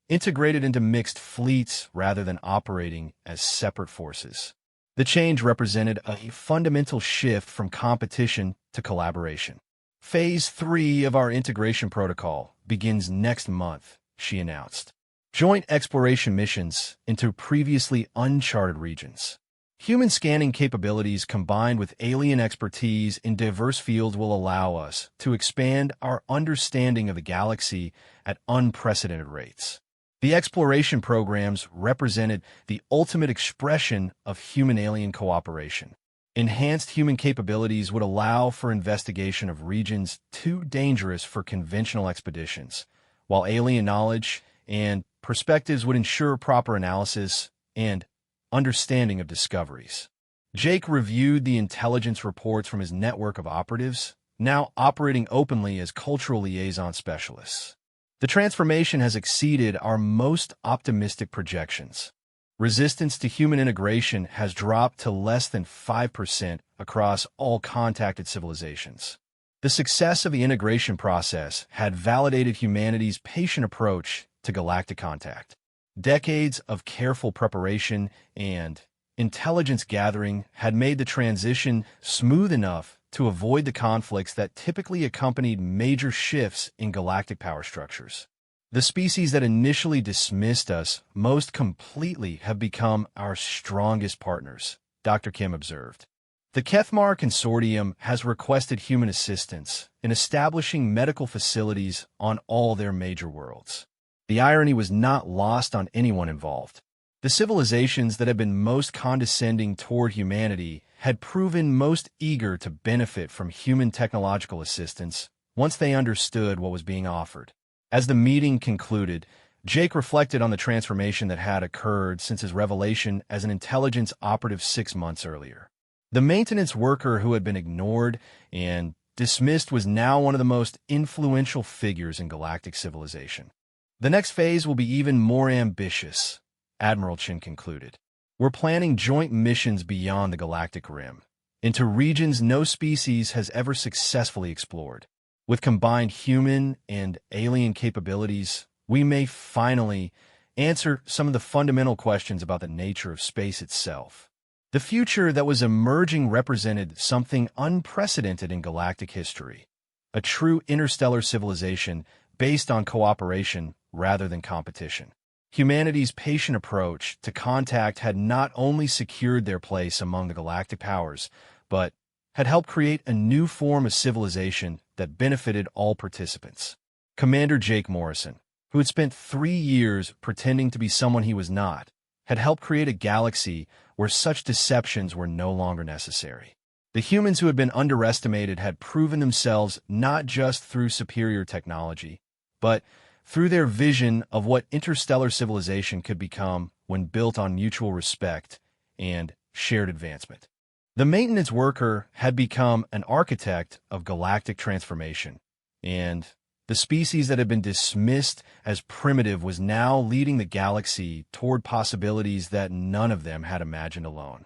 integrated into mixed fleets rather than operating as separate forces. The change represented a fundamental shift from competition to collaboration. Phase 3 of our integration protocol begins next month, she announced. Joint exploration missions into previously uncharted regions. Human scanning capabilities combined with alien expertise in diverse fields will allow us to expand our understanding of the galaxy at unprecedented rates. The exploration programs represented the ultimate expression of human-alien cooperation. Enhanced human capabilities would allow for investigation of regions too dangerous for conventional expeditions, while alien knowledge and perspectives would ensure proper analysis and understanding of discoveries. Jake reviewed the intelligence reports from his network of operatives, now operating openly as cultural liaison specialists. The transformation has exceeded our most optimistic projections. Resistance to human integration has dropped to less than 5% across all contacted civilizations. The success of the integration process had validated humanity's patient approach to galactic contact. Decades of careful preparation and intelligence gathering had made the transition smooth enough to avoid the conflicts that typically accompanied major shifts in galactic power structures. The species that initially dismissed us most completely have become our strongest partners, Dr. Kim observed. The Kethmar Consortium has requested human assistance in establishing medical facilities on all their major worlds. The irony was not lost on anyone involved. The civilizations that had been most condescending toward humanity had proven most eager to benefit from human technological assistance once they understood what was being offered. As the meeting concluded, Jake reflected on the transformation that had occurred since his revelation as an intelligence operative 6 months earlier. The maintenance worker who had been ignored and dismissed was now one of the most influential figures in galactic civilization. The next phase will be even more ambitious, Admiral Chin concluded. We're planning joint missions beyond the galactic rim, into regions no species has ever successfully explored. With combined human and alien capabilities, we may finally answer some of the fundamental questions about the nature of space itself. The future that was emerging represented something unprecedented in galactic history, a true interstellar civilization based on cooperation rather than competition. Humanity's patient approach to contact had not only secured their place among the galactic powers, but had helped create a new form of civilization that benefited all participants. Commander Jake Morrison, who had spent 3 years pretending to be someone he was not, had helped create a galaxy where such deceptions were no longer necessary. The humans who had been underestimated had proven themselves not just through superior technology, but through their vision of what interstellar civilization could become when built on mutual respect and shared advancement. The maintenance worker had become an architect of galactic transformation, and the species that had been dismissed as primitive was now leading the galaxy toward possibilities that none of them had imagined alone.